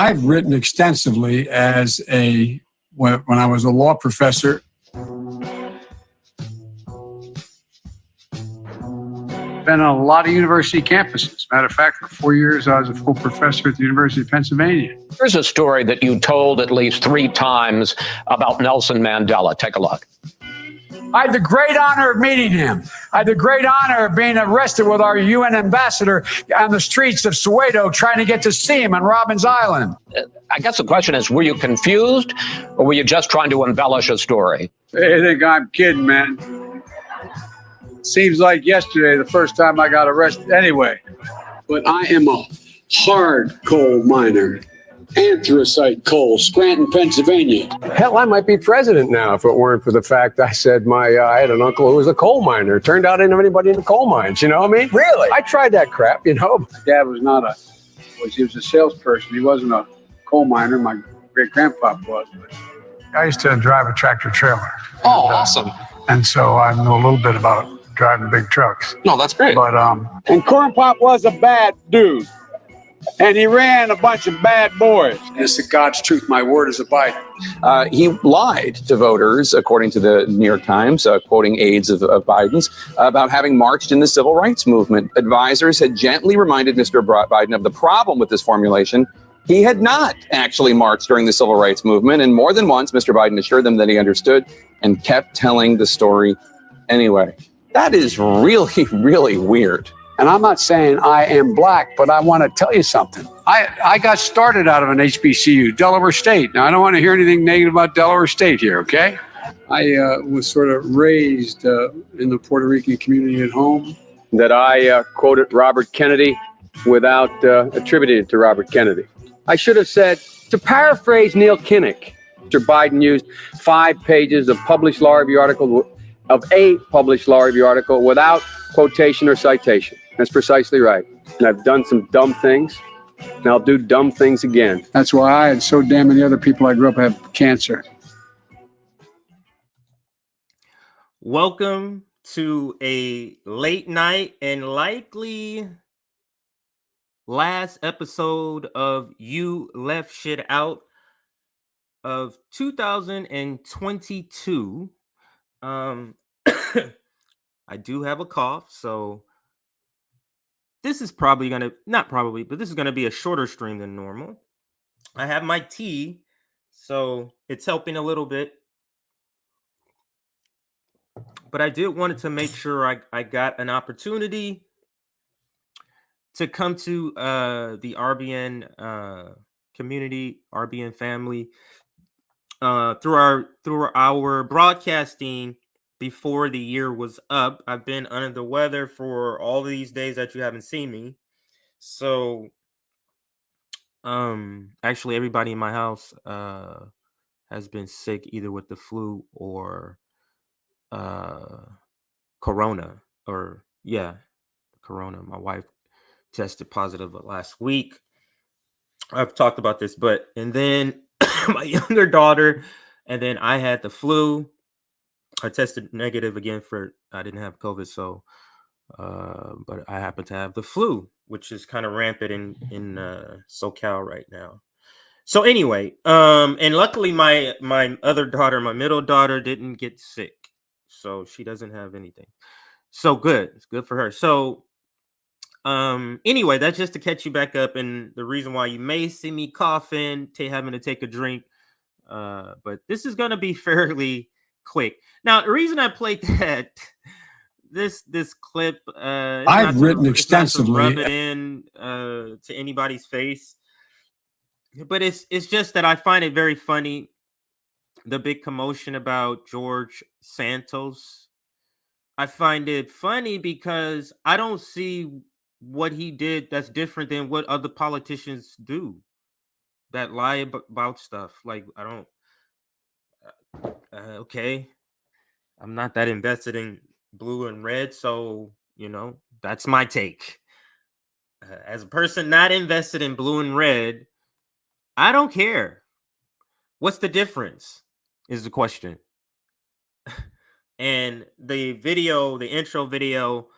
I've written extensively when I was a law professor. Been on a lot of university campuses. Matter of fact, for 4 years, I was a full professor at the University of Pennsylvania. Here's a story that you told at least 3 times about Nelson Mandela. Take a look. I had the great honor of meeting him. I had the great honor of being arrested with our UN ambassador on the streets of Soweto trying to get to see him on Robben's Island. I guess the question is, were you confused or were you just trying to embellish a story? They think I'm kidding, man. Seems like yesterday, the first time I got arrested anyway. But I am a hard coal miner. Anthracite coal, Scranton, Pennsylvania. Hell, I might be president now if it weren't for the fact I said I had an uncle who was a coal miner. It turned out I didn't have anybody in the coal mines, you know what I mean? Really? I tried that crap, you know. My dad was he was a salesperson. He wasn't a coal miner. My great-grandpa was. But I used to drive a tractor trailer. Oh, awesome. And so I know a little bit about driving big trucks. No, that's great. But and Corn Pop was a bad dude. And he ran a bunch of bad boys. It's the God's truth. My word is abiding. He lied to voters, according to the New York Times, quoting aides of Biden's, about having marched in the civil rights movement. Advisors had gently reminded Mr. Biden of the problem with this formulation. He had not actually marched during the civil rights movement. And more than once, Mr. Biden assured them that he understood and kept telling the story anyway. That is really, really weird. And I'm not saying I am black, but I want to tell you something. I got started out of an HBCU, Delaware State. Now, I don't want to hear anything negative about Delaware State here, okay? I was sort of raised in the Puerto Rican community at home. That I quoted Robert Kennedy without attributing it to Robert Kennedy. I should have said, to paraphrase Neil Kinnock, Mr. Biden used 5 pages of published law review article, of a published law review article without quotation or citation. That's precisely right. And I've done some dumb things, and I'll do dumb things again. That's why I and so damn many other people I grew up have cancer. Welcome to a late night and likely last episode of You Left Shit Out of 2022. I do have a cough, so this is probably going to, not probably, but this is going to be a shorter stream than normal. I have my tea, so it's helping a little bit. But I did wanted to make sure I got an opportunity to come to the RBN community, RBN family, through our broadcasting before the year was up. I've been under the weather for all of these days that you haven't seen me. So actually everybody in my house has been sick either with the flu or corona. My wife tested positive last week. I've talked about this, and then my younger daughter, and then I had the flu. I tested negative again I didn't have COVID, so, but I happen to have the flu, which is kind of rampant in SoCal right now. So anyway, and luckily my other daughter, my middle daughter, didn't get sick, so she doesn't have anything. So good, it's good for her. So anyway, that's just to catch you back up, and the reason why you may see me coughing, having to take a drink, but this is gonna be fairly quick. Now, the reason I played this clip, I've written extensively, rub it in to anybody's face, but it's just that I find it very funny, the big commotion about George Santos. I find it funny because I don't see what he did that's different than what other politicians do that lie about stuff. Like, I don't. Okay, I'm not that invested in blue and red, so that's my take. As a person not invested in blue and red, I don't care. What's the difference is the question. And the intro video,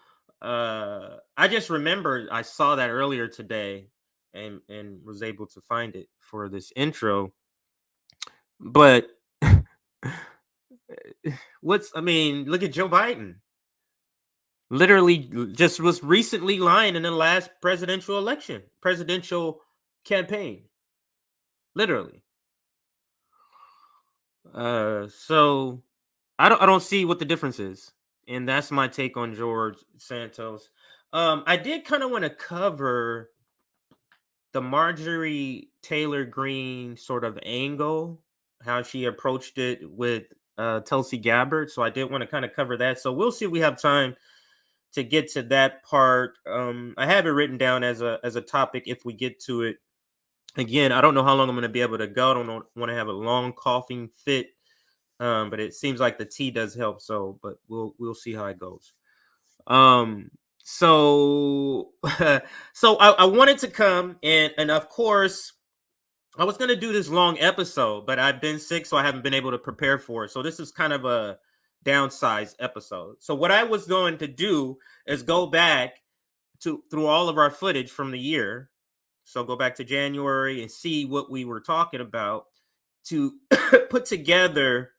I just remembered I saw that earlier today, and was able to find it for this intro. But I mean, look at Joe Biden. Literally just was recently lying in the last presidential campaign. Literally. So I don't see what the difference is. And that's my take on George Santos. I did kind of want to cover the Marjorie Taylor Greene sort of angle, how she approached it with Tulsi Gabbard. So I did want to kind of cover that. So we'll see if we have time to get to that part. I have it written down as a topic if we get to it. Again, I don't know how long I'm going to be able to go. I don't want to have a long coughing fit, but it seems like the tea does help. So, but we'll see how it goes. So so I wanted to come and of course I was going to do this long episode, but I've been sick, so I haven't been able to prepare for it. So this is kind of a downsized episode. So what I was going to do is go back through all of our footage from the year. So go back to January and see what we were talking about to put together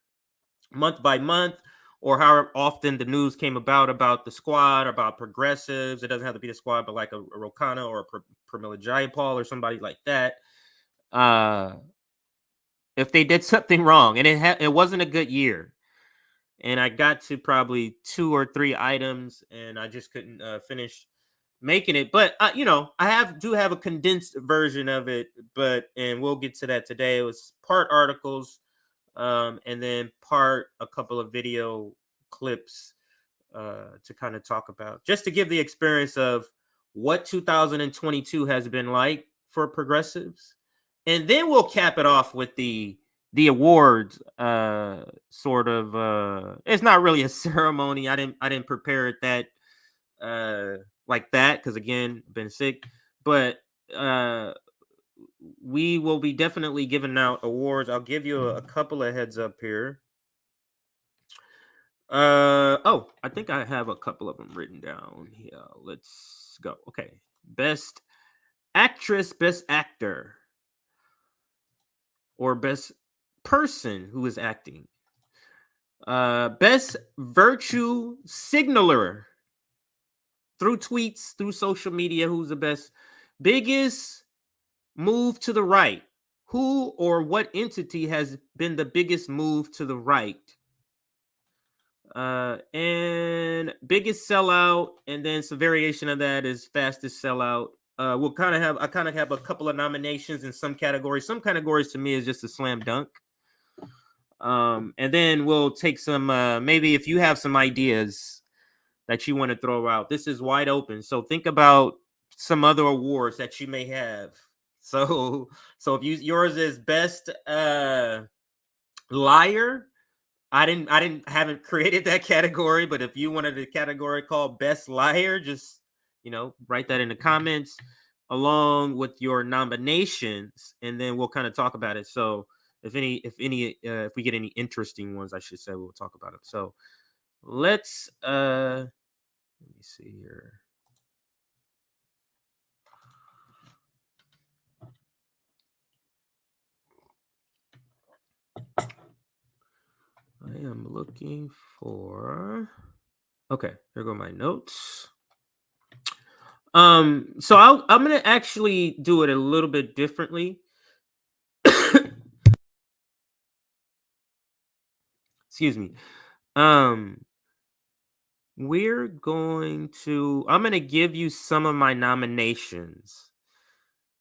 month by month, or how often the news came about the squad, about progressives. It doesn't have to be the squad, but like a Ro Khanna or a Pramila Jayapal or somebody like that. If they did something wrong, and it wasn't a good year, and I got to probably 2 or 3 items, and I just couldn't finish making it. But I do have a condensed version of it, and we'll get to that today. It was part articles, and then part a couple of video clips to kind of talk about, just to give the experience of what 2022 has been like for progressives. And then we'll cap it off with the awards, sort of. It's not really a ceremony. I didn't prepare it that like that, because again, I've been sick. But we will be definitely giving out awards. I'll give you a couple of heads up here. I think I have a couple of them written down here. Let's go. Okay. Best actress, best actor, or best person who is acting. Best virtue signaler, through tweets, through social media. Who's the best? Biggest move to the right. Who or what entity has been the biggest move to the right? And biggest sellout, and then some variation of that is fastest sellout. I kind of have a couple of nominations in some categories. Some categories to me is just a slam dunk. And then we'll take some, maybe if you have some ideas that you want to throw out, this is wide open. So think about some other awards that you may have. So if yours is best liar, haven't created that category, but if you wanted a category called best liar, just write that in the comments along with your nominations, and then we'll kind of talk about it. So if we get any interesting ones, I should say, we'll talk about it. So let's let me see here. I am looking for. Okay, here go my notes. So I'm gonna actually do it a little bit differently. Excuse me. I'm gonna give you some of my nominations,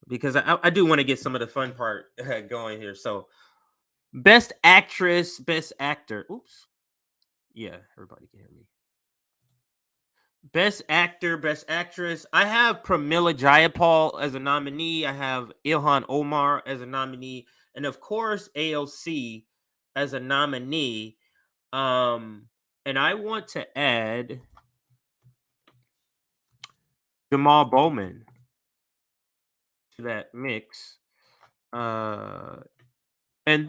because I do want to get some of the fun part going here. So, best actress, best actor. Oops. Yeah, everybody can hear me. Best actor, best actress. I have Pramila Jayapal as a nominee. I have Ilhan Omar as a nominee, and of course AOC as a nominee. And I want to add Jamal Bowman to that mix. And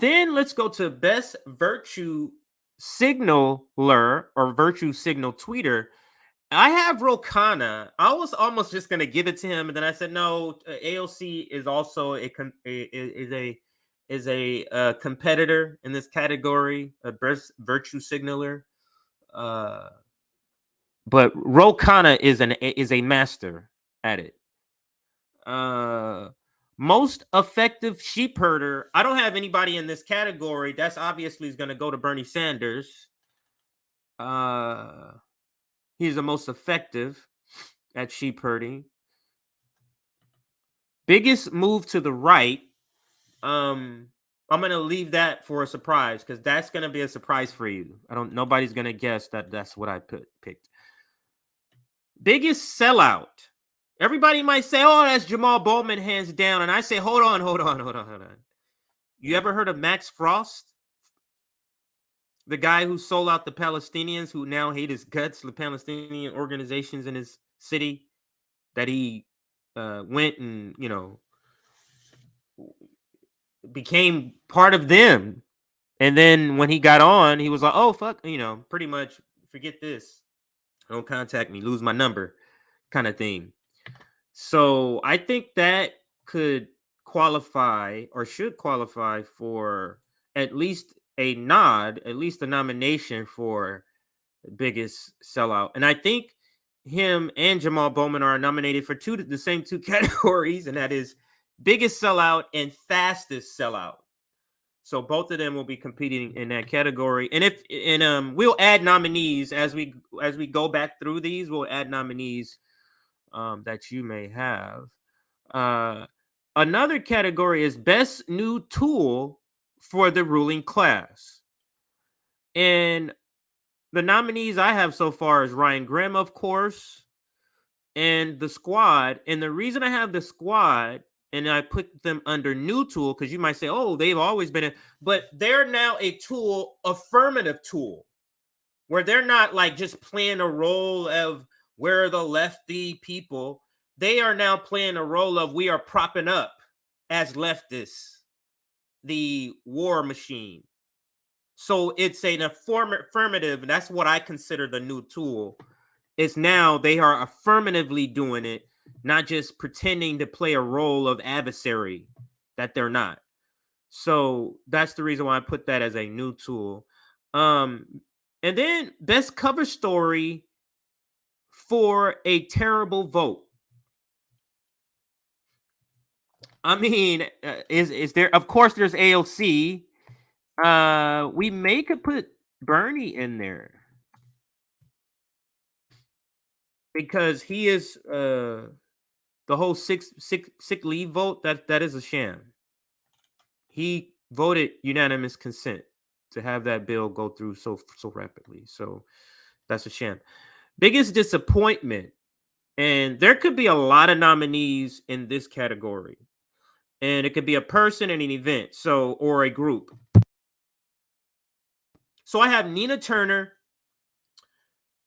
then let's go to best virtue signaler or virtue signal tweeter. I have Rokana. I was almost just gonna give it to him, and then I said no. AOC is also a competitor in this category, a virtue signaler. But Rokana is a master at it. Most effective sheep herder. I don't have anybody in this category. That's obviously is going to go to Bernie Sanders. He's the most effective at sheep herding. Biggest move to the right. I'm gonna leave that for a surprise because that's gonna be a surprise for you. Nobody's gonna guess that that's what I picked. Biggest sellout. Everybody might say, "Oh, that's Jamal Bowman, hands down," and I say, "Hold on. You ever heard of Max Frost, the guy who sold out the Palestinians, who now hate his guts, the Palestinian organizations in his city, that he went and became part of them, and then when he got on, he was like, "Oh fuck," pretty much forget this, don't contact me, lose my number, kind of thing." So I think that could qualify or should qualify for at least a nod, at least a nomination for biggest sellout. And I think him and Jamal Bowman are nominated for the same two categories, and that is biggest sellout and fastest sellout. So both of them will be competing in that category. And we'll add nominees as we go back through these. We'll add nominees that you may have. Another category is best new tool for the ruling class. And the nominees I have so far is Ryan Grimm, of course, and the Squad. And the reason I have the Squad and I put them under new tool, because you might say, "Oh, they've always been but they're now a tool, affirmative tool, where they're not like just playing a role of we're the lefty people. They are now playing a role of we are propping up as leftists the war machine. So it's an affirmative, and that's what I consider the new tool. Is now they are affirmatively doing it, not just pretending to play a role of adversary that they're not. So that's the reason why I put that as a new tool. And then best cover story for a terrible vote. I mean, is there? Of course, there's AOC. We could put Bernie in there because he is the whole sick leave vote. That is a sham. He voted unanimous consent to have that bill go through so rapidly. So that's a sham. Biggest disappointment, and there could be a lot of nominees in this category, and it could be a person and an event, or a group. So I have Nina Turner,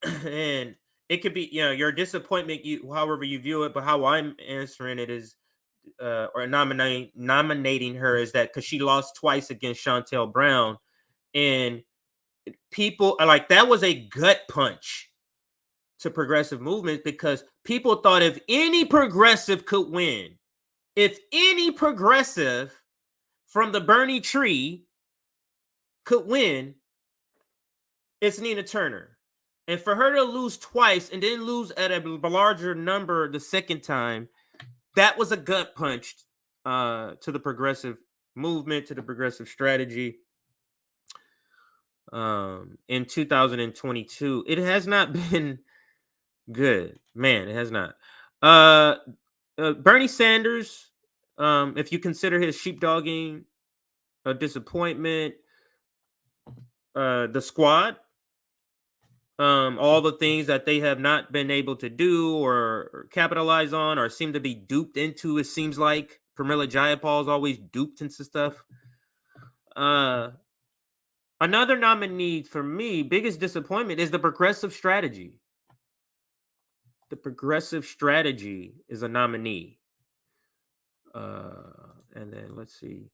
and it could be your disappointment, however you view it, but how I'm answering it is, or nominating her is that because she lost twice against Chantel Brown, and people are like, that was a gut punch to progressive movement because people thought if any progressive could win, if any progressive from the Bernie tree could win, it's Nina Turner. And for her to lose twice and then lose at a larger number the second time, that was a gut punch to the progressive movement, to the progressive strategy. In 2022, it has not been good, man. It has not. Bernie Sanders, if you consider his sheepdogging a disappointment, the Squad, all the things that they have not been able to do or capitalize on or seem to be duped into, it seems like Pramila Jayapal is always duped into stuff. Another nominee for me, biggest disappointment, is the progressive strategy. The progressive strategy is a nominee. And then let's see.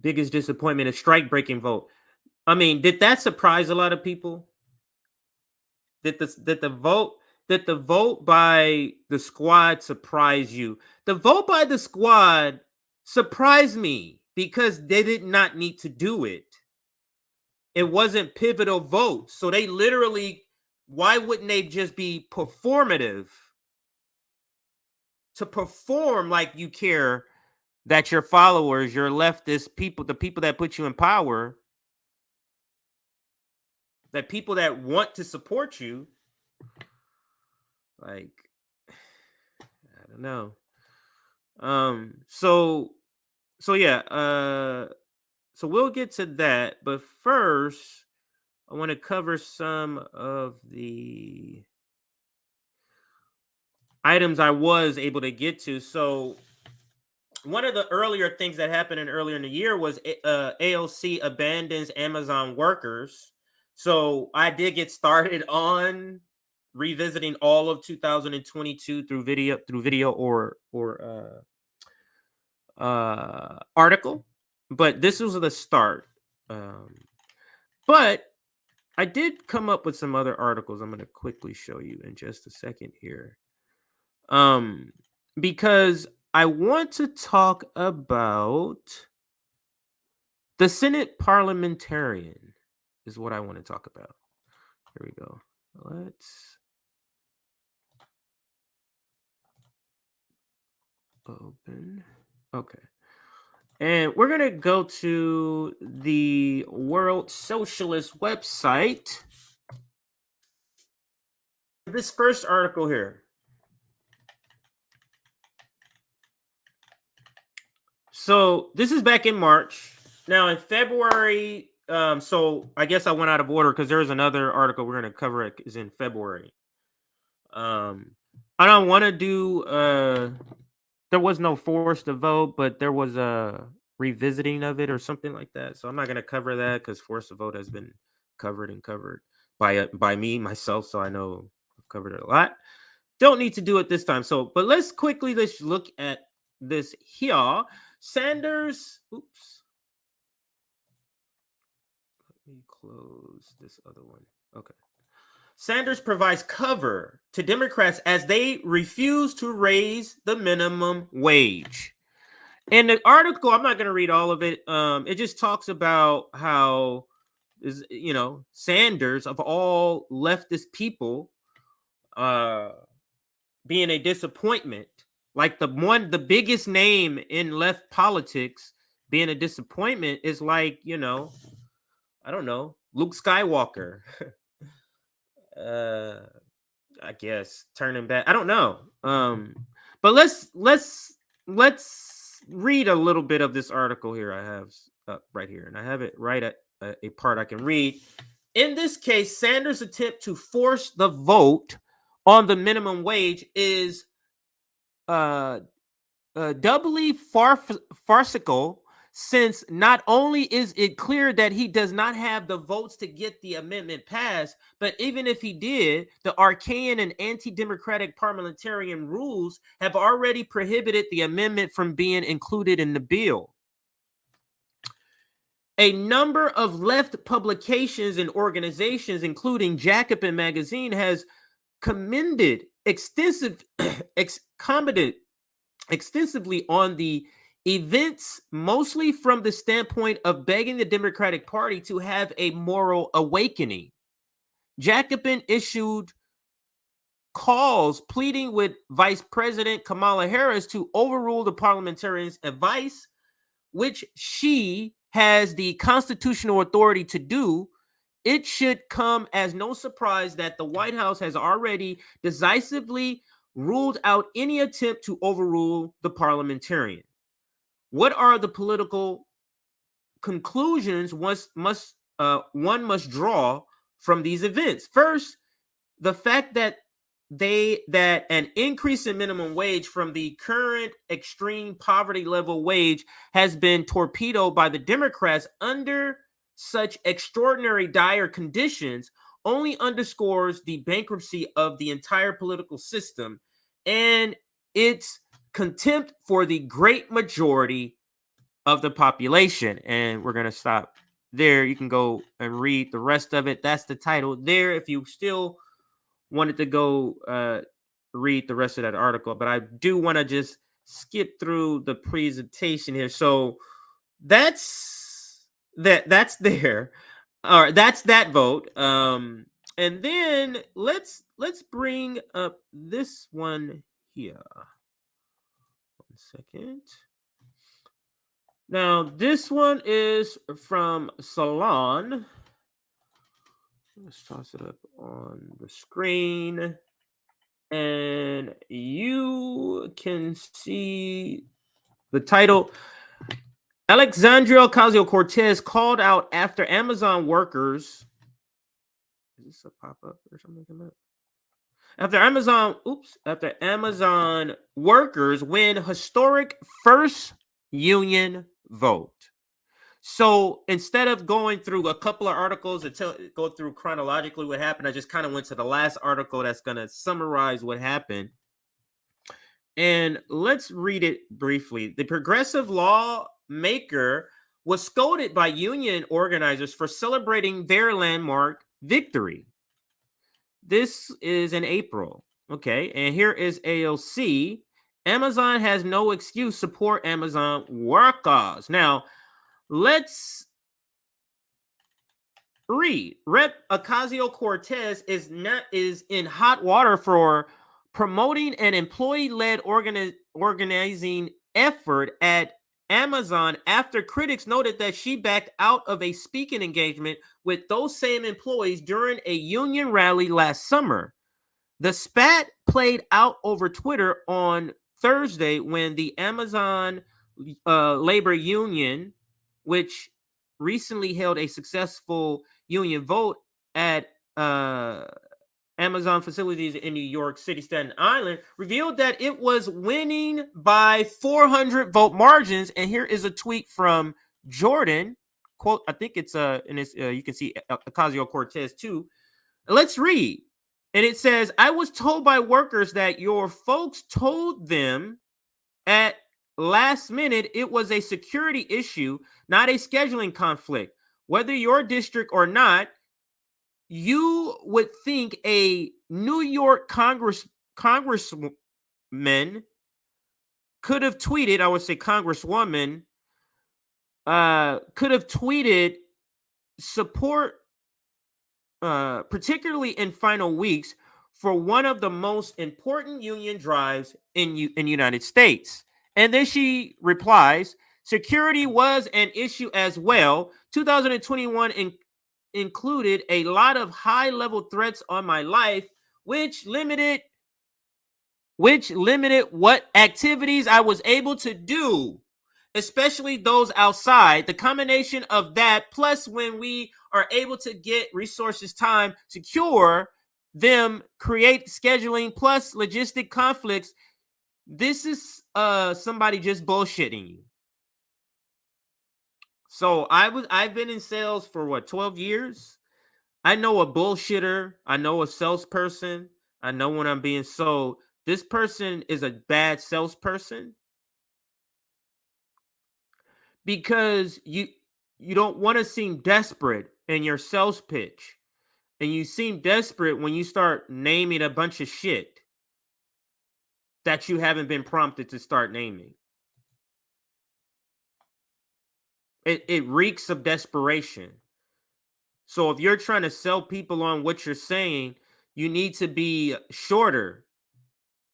Biggest disappointment is strike breaking vote. I mean, did that surprise a lot of people? Did the vote by the squad surprise you? The vote by the squad surprised me because they did not need to do it. It wasn't pivotal votes. So they literally, why wouldn't they just be performative? To perform like you care that your followers, your leftist people, the people that put you in power, that people that want to support you, like, I don't know. So yeah, so we'll get to that, but first I want to cover some of the items I was able to get to. So one of the earlier things that happened earlier in the year was AOC abandons Amazon workers. So I did get started on revisiting all of 2022 through video or article, but this was the start. But I did come up with some other articles I'm going to quickly show you in just a second here. Because I want to talk about the Senate parliamentarian is what I want to talk about. Here we go. Let's open. Okay. And we're going to go to the World Socialist website. This first article here. So this is back in March. Now in February, so I guess I went out of order because there's another article we're going to cover it is in February. I don't want to do, there was no force to vote, but there was a revisiting of it or something like that. So I'm not going to cover that because force to vote has been covered by me, myself. So I know I've covered it a lot. Don't need to do it this time. So, but let's look at this here. Sanders, oops. Let me close this other one. Okay. Sanders provides cover to Democrats as they refuse to raise the minimum wage. In the article, I'm not going to read all of it. It just talks about how Sanders of all leftist people being a disappointment. Like the biggest name in left politics being a disappointment is like, I don't know, Luke Skywalker. I guess turning back. I don't know. But let's read a little bit of this article here I have right here, and I have it right at a part I can read. In this case, Sanders' attempt to force the vote on the minimum wage is doubly farcical, since not only is it clear that he does not have the votes to get the amendment passed, but even if he did, the arcane and anti-democratic parliamentarian rules have already prohibited the amendment from being included in the bill. A number of left publications and organizations, including Jacobin magazine, has commented extensively on the events, mostly from the standpoint of begging the Democratic Party to have a moral awakening. Jacobin issued calls pleading with Vice President Kamala Harris to overrule the parliamentarians' advice, which she has the constitutional authority to do. It should come as no surprise that the White House has already decisively ruled out any attempt to overrule the parliamentarian. What are the political conclusions one must draw from these events? First, the fact that an increase in minimum wage from the current extreme poverty level wage has been torpedoed by the Democrats under such extraordinary dire conditions only underscores the bankruptcy of the entire political system and its contempt for the great majority of the population. And we're going to stop there. You can go and read the rest of it. That's the title there. If you still wanted to go read the rest of that article, but I do want to just skip through the presentation here. So that's there. All right, that's that vote. And then let's bring up this one here. 1 second. Now, this one is from Salon. Let's toss it up on the screen. And you can see the title. Alexandria Ocasio-Cortez called out after Amazon workers. Is this a pop-up or something like that? After Amazon workers win historic first union vote. So instead of going through a couple of articles and go through chronologically what happened, I just kind of went to the last article that's going to summarize what happened. And let's read it briefly. The progressive lawmaker was scolded by union organizers for celebrating their landmark victory. This is in April. Okay, and here is AOC. Amazon has no excuse. Support Amazon workers. Now, let's read. Rep. Ocasio-Cortez is in hot water for promoting an employee-led organizing effort at Amazon after critics noted that she backed out of a speaking engagement with those same employees during a union rally last summer. The spat played out over Twitter on Thursday when the Amazon labor union, which recently held a successful union vote at Amazon facilities in New York City, Staten Island, revealed that it was winning by 400 vote margins. And here is a tweet from Jordan. Quote, I think it's you can see Ocasio-Cortez too. Let's read. And it says, I was told by workers that your folks told them at last minute it was a security issue, not a scheduling conflict. Whether your district or not, you would think a New York congressman could have tweeted, I would say congresswoman, could have tweeted support, particularly in final weeks, for one of the most important union drives in United States. And then she replies, security was an issue as well. 2021 included a lot of high-level threats on my life, which limited what activities I was able to do, especially those outside. The combination of that, plus when we are able to get resources, time, secure them, create scheduling, plus logistic conflicts, this is somebody just bullshitting you. So I've been in sales for 12 years. I know a bullshitter. I know a salesperson. I know when I'm being sold. This person is a bad salesperson because you don't want to seem desperate in your sales pitch. And you seem desperate when you start naming a bunch of shit that you haven't been prompted to start naming. It reeks of desperation. So if you're trying to sell people on what you're saying, you need to be shorter.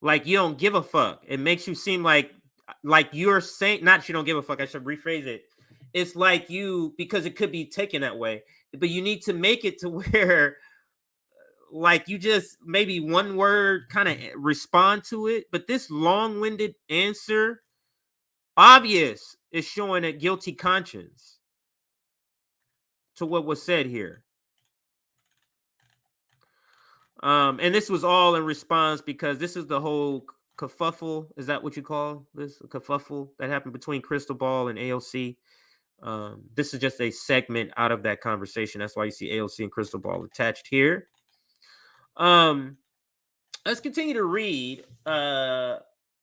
Like you don't give a fuck. It makes you seem like you're saying, not you don't give a fuck, I should rephrase it. It's like you, because it could be taken that way, but you need to make it to where like you just maybe one word kind of respond to it. But this long-winded answer, obvious, is showing a guilty conscience to what was said here. And this was all in response because this is the whole kerfuffle. Is that what you call this? A kerfuffle that happened between Crystal Ball and AOC. This is just a segment out of that conversation. That's why you see AOC and Crystal Ball attached here. Let's continue to read.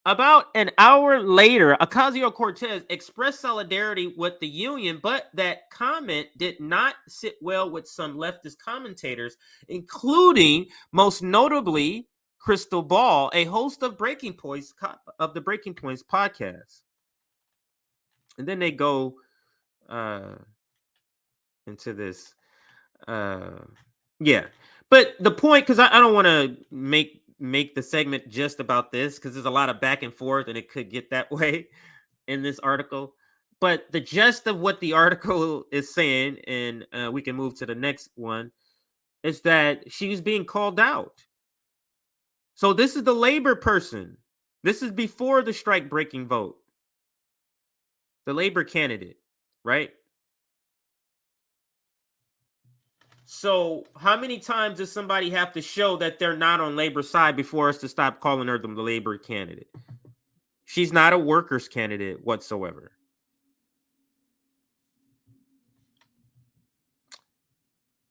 About an hour later, Ocasio-Cortez expressed solidarity with the union, but that comment did not sit well with some leftist commentators, including, most notably, Crystal Ball, a host of Breaking Points podcast. And then they go into this. Yeah. But the point, because I don't want to make the segment just about this, because there's a lot of back and forth and it could get that way in this article. But the gist of what the article is saying, and we can move to the next one, is that she's being called out. So this is the labor person. This is before the strike breaking vote. The labor candidate, right? So how many times does somebody have to show that they're not on labor's side before us to stop calling her the labor candidate? She's not a workers candidate whatsoever.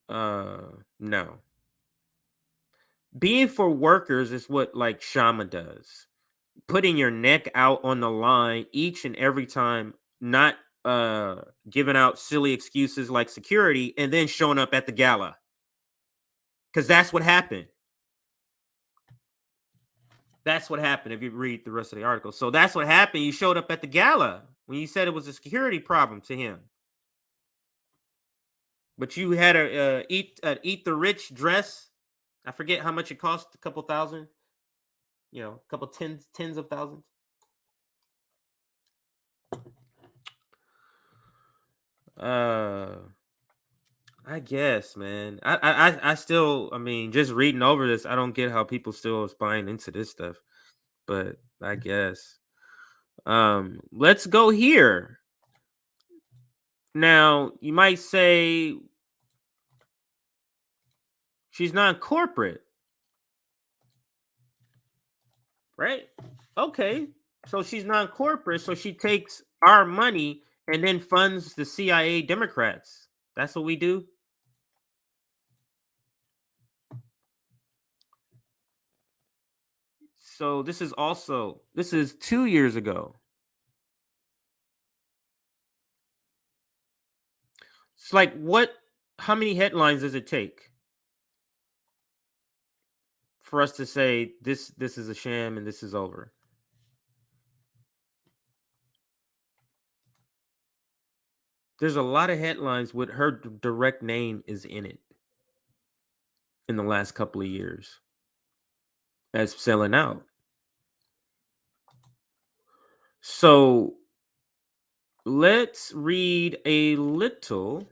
No. Being for workers is what like Shama does. Putting your neck out on the line each and every time, not giving out silly excuses like security and then showing up at the gala. Because that's what happened. That's what happened if you read the rest of the article. So that's what happened. You showed up at the gala when you said it was a security problem to him. But you had a eat the rich dress. I forget how much it cost, a couple thousand. You know, a couple tens of thousands. I guess, man. I still, I mean, just reading over this, I don't get how people still is buying into this stuff. But I guess. Let's go here. Now, you might say she's not corporate. Right? Okay. So she's not corporate, so she takes our money and then funds the CIA Democrats. That's what we do. So this is 2 years ago. It's like how many headlines does it take for us to say this is a sham and this is over? There's a lot of headlines with her direct name is in it in the last couple of years as selling out. So let's read a little,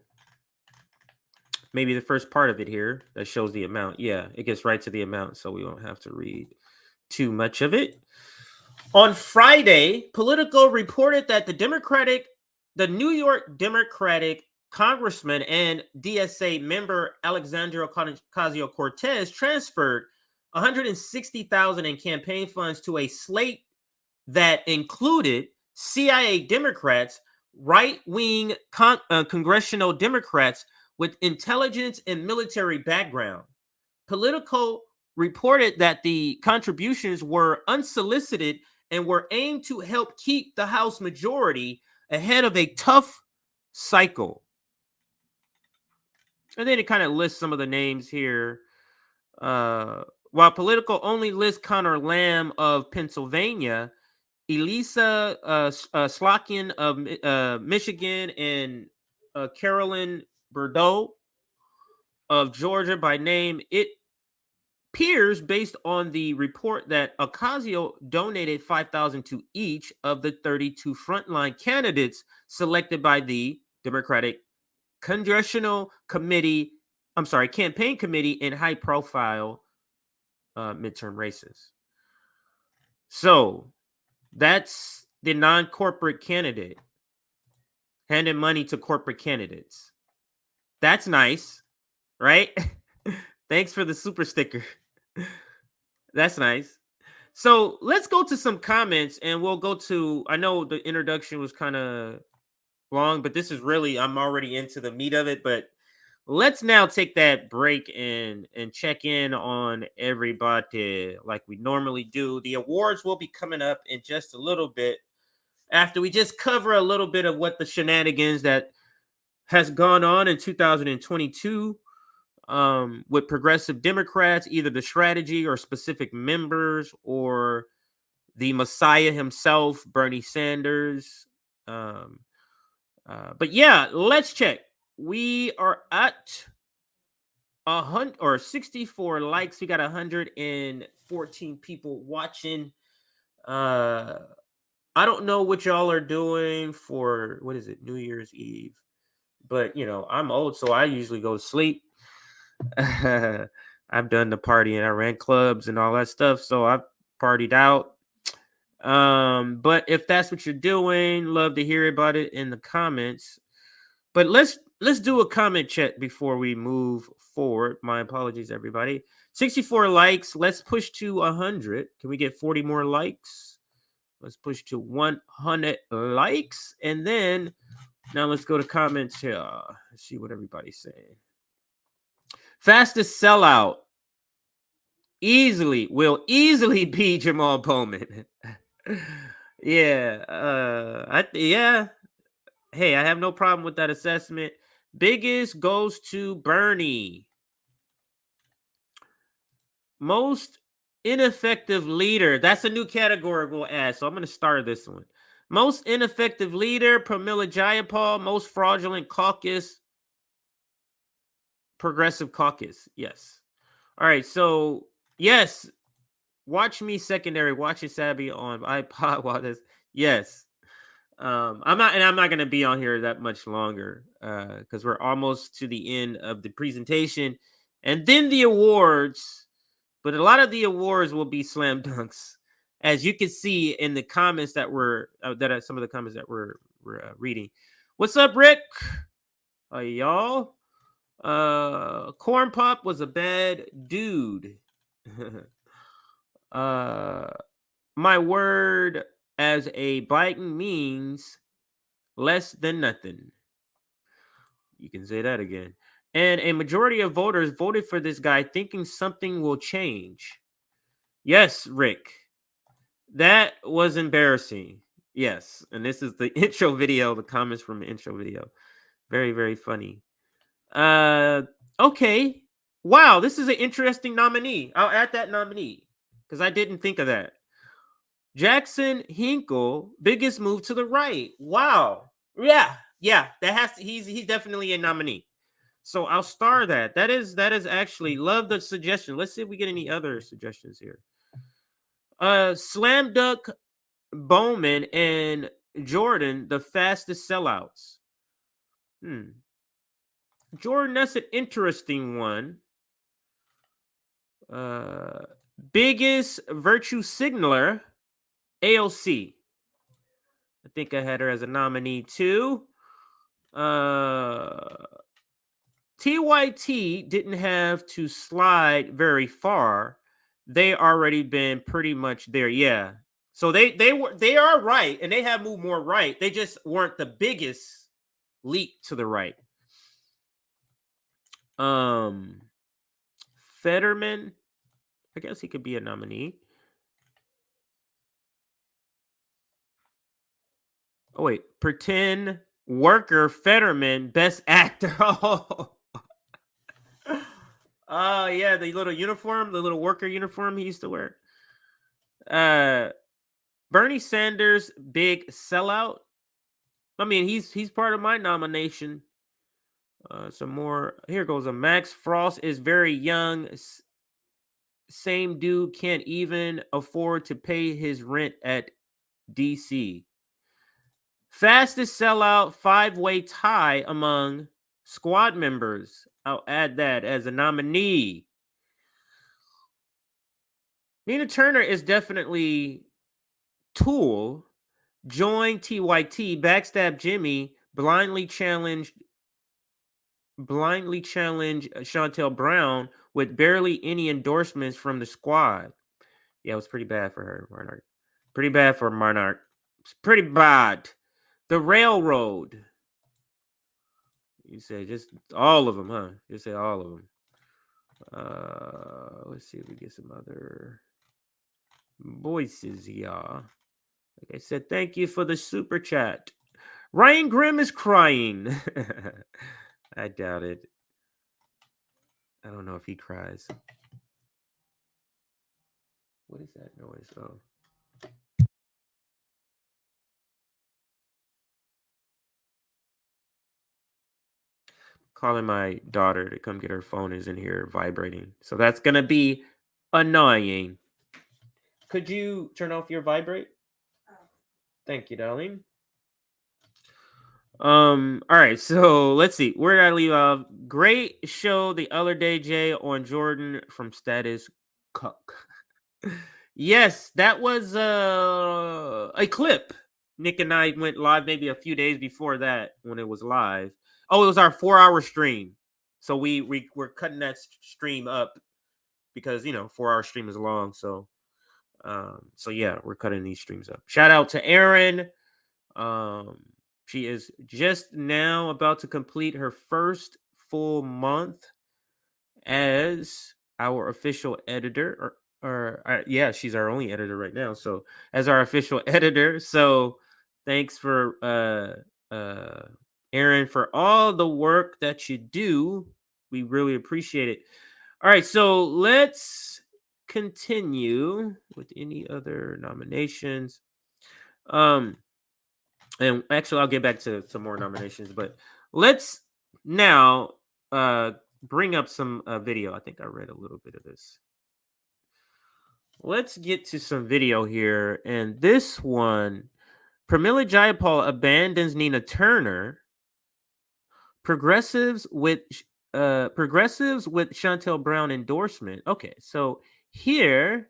maybe the first part of it here that shows the amount. Yeah, it gets right to the amount, so we don't have to read too much of it. On Friday, Politico reported that the New York Democratic congressman and DSA member Alexandria Ocasio-Cortez transferred $160,000 in campaign funds to a slate that included CIA Democrats, right-wing congressional Democrats with intelligence and military background. Politico reported that the contributions were unsolicited and were aimed to help keep the House majority ahead of a tough cycle. And then it kind of lists some of the names here. While Politico only lists Connor Lamb of Pennsylvania, Elisa Slotkin of Michigan and Carolyn Bordeaux of Georgia by name, it appears based on the report that Ocasio donated $5,000 to each of the 32 frontline candidates selected by the Democratic campaign committee in high-profile midterm races. So that's the non-corporate candidate handing money to corporate candidates. That's nice, right? Thanks for the super sticker. That's nice. So let's go to some comments and we'll go to, I know the introduction was kind of long, but this is really, I'm already into the meat of it, but let's now take that break and check in on everybody like we normally do. The awards will be coming up in just a little bit after we just cover a little bit of what the shenanigans that has gone on in 2022 with progressive Democrats, either the strategy or specific members or the Messiah himself, Bernie Sanders. But yeah, let's check. We are at 64 likes. We got 114 people watching. I don't know what y'all are doing for what is it, New Year's Eve, but I'm old, so I usually go to sleep. I've done the party and I ran clubs and all that stuff, so I've partied out. But if that's what you're doing, love to hear about it in the comments. But let's do a comment check before we move forward. My apologies, everybody. 64 likes. Let's push to 100. Can we get 40 more likes? Let's push to 100 likes. And then now let's go to comments here. Let's see what everybody's saying. Fastest sellout. Will easily be Jamal Bowman. Yeah. Yeah. Hey, I have no problem with that assessment. Biggest goes to Bernie. Most ineffective leader. That's a new category we'll add. So I'm going to start this one. Most ineffective leader, Pramila Jayapal. Most fraudulent caucus, Progressive Caucus. Yes. All right. So, yes. Watch me secondary. Watch it, Sabby, on iPod while this. Yes. I'm not going to be on here that much longer because we're almost to the end of the presentation and then the awards. But a lot of the awards will be slam dunks, as you can see in the comments that were some of the comments that we're reading. What's up, Rick? Y'all. Corn Pop was a bad dude. My word as a Biden means less than nothing. You can say that again. And a majority of voters voted for this guy thinking something will change. Yes, Rick. That was embarrassing. Yes. And this is the intro video, the comments from the intro video. Very, very funny. Okay. Wow, this is an interesting nominee. I'll add that nominee because I didn't think of that. Jackson Hinkle, biggest move to the right. Wow. Yeah. That has to. He's definitely a nominee. So I'll star that. That is actually love the suggestion. Let's see if we get any other suggestions here. Slam Dunk Bowman and Jordan, the fastest sellouts. Jordan, that's an interesting one. Biggest virtue signaler, AOC. I think I had her as a nominee too. TYT didn't have to slide very far. They already been pretty much there. Yeah. So they are right, and they have moved more right. They just weren't the biggest leap to the right. Fetterman, I guess he could be a nominee. Oh wait, pretend worker Fetterman, best actor. Oh yeah, the little uniform, the little worker uniform he used to wear. Bernie Sanders, big sellout. I mean, he's part of my nomination. Some more. Here goes a Max Frost is very young. Same dude can't even afford to pay his rent at DC. Fastest sellout, 5-way tie among squad members. I'll add that as a nominee. Nina Turner is definitely Tool. Join TYT, backstab Jimmy, blindly challenge Chantel Brown with barely any endorsements from the squad. Yeah, it was pretty bad for her, Marnard. Pretty bad for Marnard. It's pretty bad. The Railroad. You say just all of them, huh? Just say all of them. Let's see if we get some other voices here. Like I said, thank you for the super chat. Ryan Grimm is crying. I doubt it. I don't know if he cries. What is that noise? Oh. Calling my daughter to come get her phone is in here vibrating. So that's going to be annoying. Could you turn off your vibrate? Thank you, darling. All right, so let's see. Where did I leave off? Great show the other day, Jay, on Jordan from Status Cook. Yes, that was a clip. Nick and I went live maybe a few days before that when it was live. Oh, it was our 4-hour stream. So we're cutting that stream up because 4-hour stream is long. So yeah, we're cutting these streams up. Shout out to Erin. She is just now about to complete her first full month as our official editor. Yeah, she's our only editor right now. So as our official editor. So thanks for Erin for all the work that you do. We really appreciate it. All right, so let's continue with any other nominations. And actually, I'll get back to some more nominations, but let's now bring up some video. I think I read a little bit of this. Let's get to some video here. And this one, Pramila Jayapal abandons Nina Turner. Progressives with Chantel Brown endorsement. Okay, so here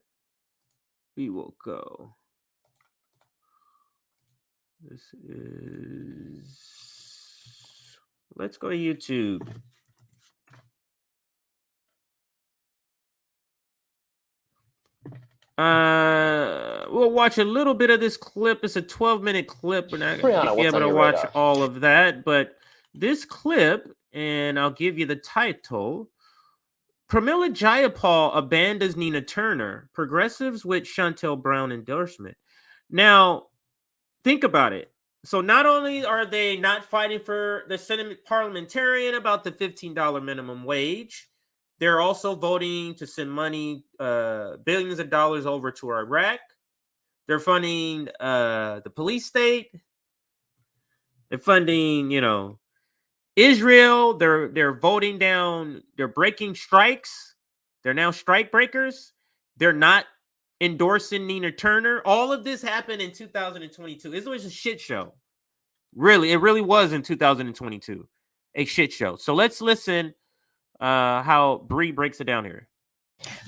we will go. This is, let's go to YouTube. We'll watch a little bit of this clip. It's a 12-minute clip. We're not going to be able to watch all of that, but this clip, and I'll give you the title. Pramila Jayapal abandons Nina Turner. Progressives with Chantel Brown endorsement. Now, think about it. So not only are they not fighting for the Senate parliamentarian about the $15 minimum wage, they're also voting to send money, billions of dollars over to Iraq. They're funding the police state. They're funding, Israel. They're voting down. They're breaking strikes. They're now strike breakers. They're not endorsing Nina Turner. All of this happened in 2022. It was a shit show. Really, it really was in 2022. A shit show. So let's listen how Bree breaks it down here.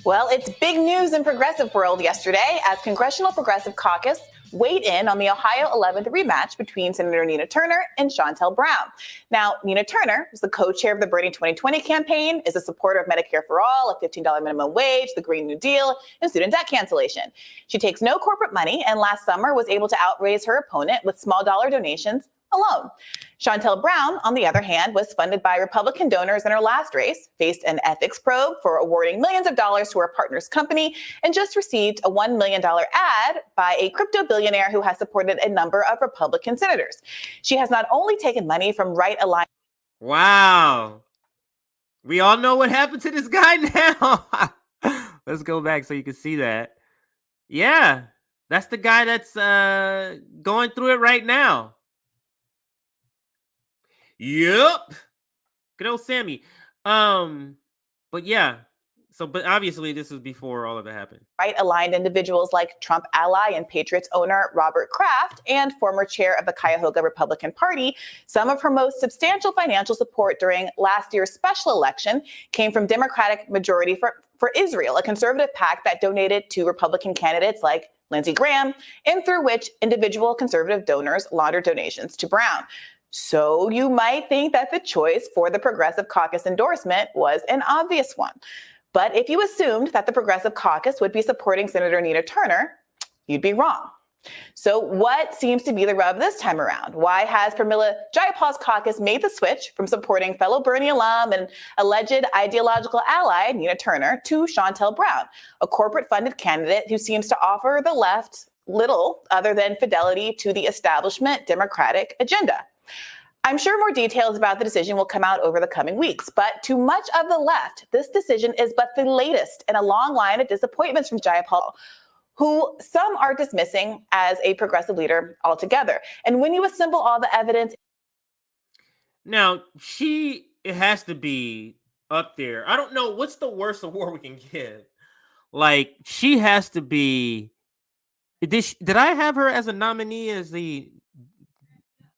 Well, it's big news in progressive world yesterday as Congressional Progressive Caucus weighed in on the Ohio 11th rematch between Senator Nina Turner and Chantel Brown. Now, Nina Turner is the co-chair of the Bernie 2020 campaign, is a supporter of Medicare for All, a $15 minimum wage, the Green New Deal, and student debt cancellation. She takes no corporate money and last summer was able to outraise her opponent with small dollar donations alone. Chantel Brown, on the other hand, was funded by Republican donors in her last race, faced an ethics probe for awarding millions of dollars to her partner's company, and just received a $1 million ad by a crypto billionaire who has supported a number of Republican senators. She has not only taken money from right-aligned... Wow. We all know what happened to this guy now. Let's go back so you can see that. Yeah, that's the guy that's going through it right now. Yep. Good old Sammy. But yeah. But obviously this was before all of it happened. Right-aligned individuals like Trump ally and Patriots owner Robert Kraft and former chair of the Cuyahoga Republican Party. Some of her most substantial financial support during last year's special election came from Democratic Majority for Israel, a conservative PAC that donated to Republican candidates like Lindsey Graham, and through which individual conservative donors laundered donations to Brown. So you might think that the choice for the Progressive Caucus endorsement was an obvious one. But if you assumed that the Progressive Caucus would be supporting Senator Nina Turner, you'd be wrong. So what seems to be the rub this time around? Why has Pramila Jayapal's caucus made the switch from supporting fellow Bernie alum and alleged ideological ally Nina Turner to Shontel Brown, a corporate-funded candidate who seems to offer the left little other than fidelity to the establishment Democratic agenda? I'm sure more details about the decision will come out over the coming weeks, but to much of the left, this decision is but the latest in a long line of disappointments from Jayapal, who some are dismissing as a progressive leader altogether. And when you assemble all the evidence, Now, it has to be up there. I don't know what's the worst award we can give. Like, she has to be. Did I have her as a nominee as the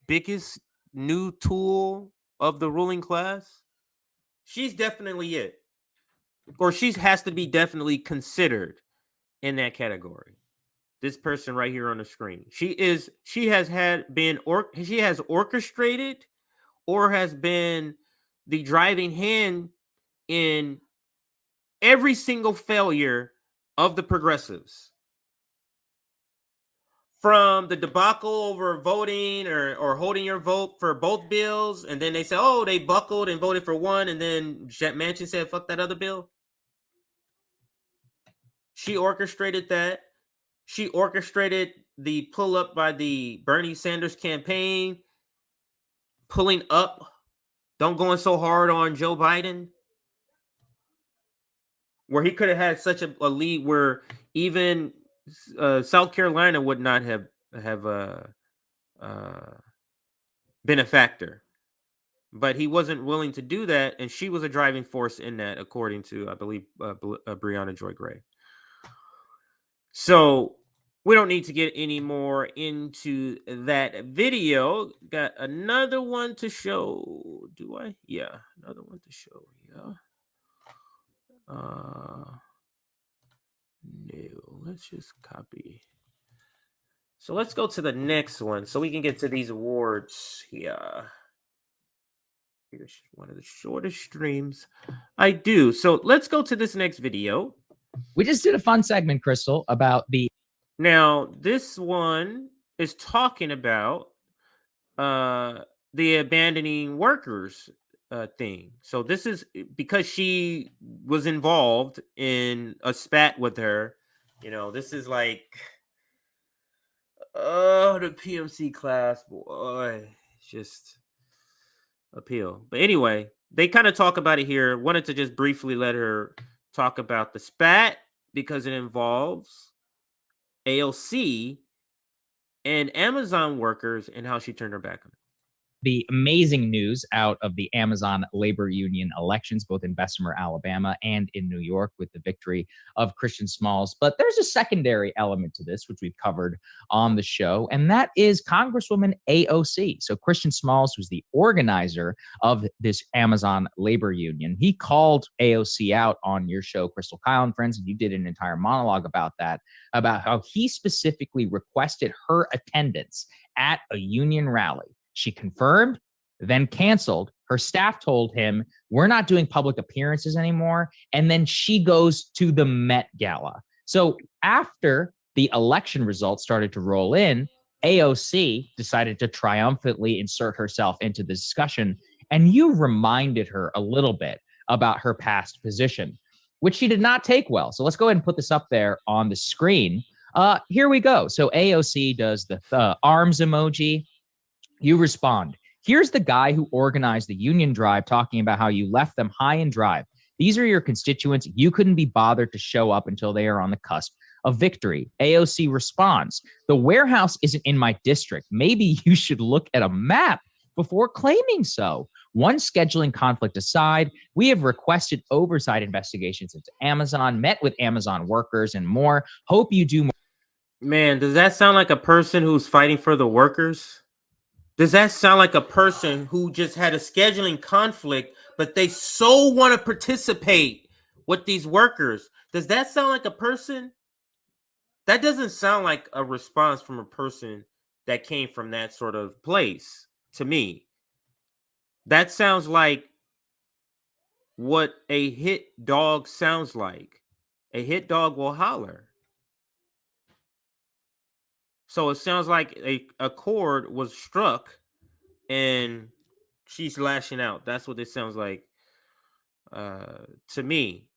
biggest new tool of the ruling class? She's definitely it. Or she has to be definitely considered in that category. This person right here on the screen. She has orchestrated or has been the driving hand in every single failure of the progressives. From the debacle over voting or holding your vote for both bills, and then they say, oh, they buckled and voted for one, and then Manchin said, fuck that other bill. She orchestrated that. She orchestrated the pull up by the Bernie Sanders campaign, pulling up, don't going so hard on Joe Biden, where he could have had such a lead where even South Carolina would not have been a factor. But he wasn't willing to do that, and she was a driving force in that, according to, I believe, Brianna Joy Gray. So we don't need to get any more into that video. Got another one to show. Do I? Yeah, another one to show. Yeah. No, let's just copy. So let's go to the next one so we can get to these awards here. Here's one of the shortest streams I do. So let's go to this next video. We just did a fun segment, Crystal, about the. Now, this one is talking about the abandoning workers thing. So this is because she was involved in a spat with her. You know, this is like, oh, the PMC class, boy, just appeal. But anyway, they kind of talk about it here. Wanted to just briefly let her talk about the spat because it involves AOC and Amazon workers and how she turned her back on it. The amazing news out of the Amazon labor union elections, both in Bessemer, Alabama, and in New York, with the victory of Christian Smalls. But there's a secondary element to this, which we've covered on the show, and that is Congresswoman AOC. So Christian Smalls, who's the organizer of this Amazon labor union, he called AOC out on your show, Crystal Kyle and Friends, and you did an entire monologue about that, about how he specifically requested her attendance at a union rally. She confirmed, then canceled. Her staff told him, we're not doing public appearances anymore. And then she goes to the Met Gala. So after the election results started to roll in, AOC decided to triumphantly insert herself into the discussion. And you reminded her a little bit about her past position, which she did not take well. So let's go ahead and put this up there on the screen. Here we go. So AOC does the arms emoji. You respond. Here's the guy who organized the union drive talking about how you left them high and dry. These are your constituents. You couldn't be bothered to show up until they are on the cusp of victory. AOC responds, the warehouse isn't in my district. Maybe you should look at a map before claiming so. One scheduling conflict aside, we have requested oversight investigations into Amazon, met with Amazon workers and more. Hope you do more. Man, does that sound like a person who's fighting for the workers? Does that sound like a person who just had a scheduling conflict, but they so want to participate with these workers? Does that sound like a person? That doesn't sound like a response from a person that came from that sort of place to me. That sounds like what a hit dog sounds like. A hit dog will holler. So it sounds like a chord was struck and she's lashing out. That's what it sounds like to me.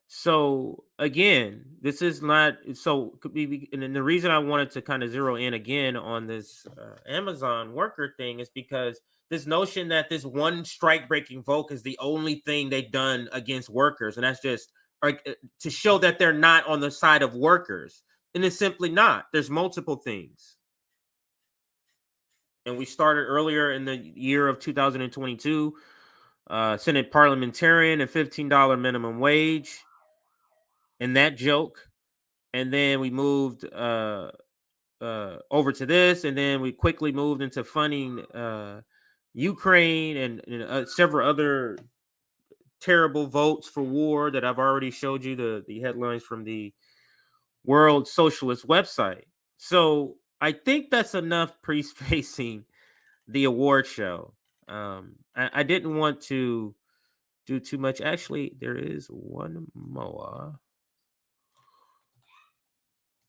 So again, this is not so. And then the reason I wanted to kind of zero in again on this Amazon worker thing is because this notion that this one strike breaking vote is the only thing they've done against workers, and that's just to show that they're not on the side of workers, and it's simply not. There's multiple things. And we started earlier in the year of 2022, Senate parliamentarian and $15 minimum wage, and that joke. And then we moved over to this, and then we quickly moved into funding Ukraine and several other terrible votes for war that I've already showed you the headlines from the World Socialist website. So I think that's enough prefacing the award show. I didn't want to do too much. Actually, there is one more.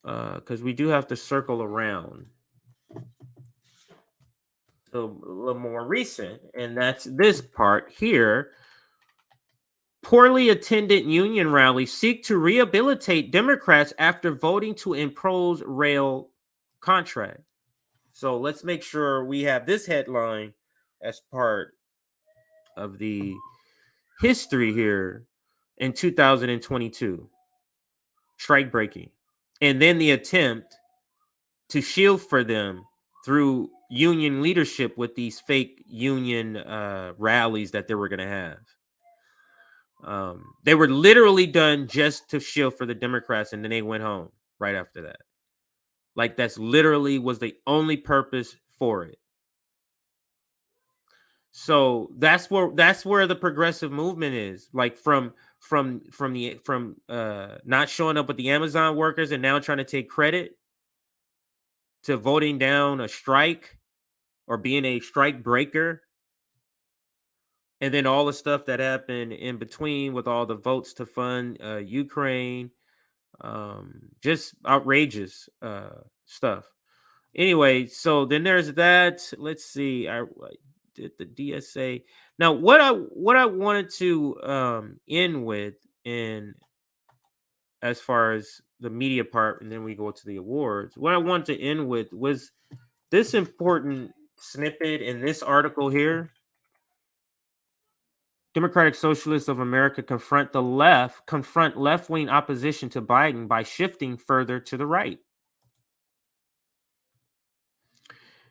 Because we do have to circle around. So a little more recent, and that's this part here. Poorly attended union rallies seek to rehabilitate Democrats after voting to impose rail contract. So let's make sure we have this headline as part of the history here in 2022. Strike breaking. And then the attempt to shield for them through union leadership with these fake union rallies that they were going to have. They were literally done just to shield for the Democrats, and then they went home right after that. Like that's literally was the only purpose for it. So that's where the progressive movement is. Like from not showing up with the Amazon workers and now trying to take credit to voting down a strike or being a strike breaker. And then all the stuff that happened in between with all the votes to fund Ukraine, just outrageous stuff. Anyway, so then there's that. Let's see. I did the DSA. Now, what I wanted to end with, in as far as the media part, and then we go to the awards. What I wanted to end with was this important snippet in this article here. Democratic Socialists of America confront left-wing opposition to Biden by shifting further to the right.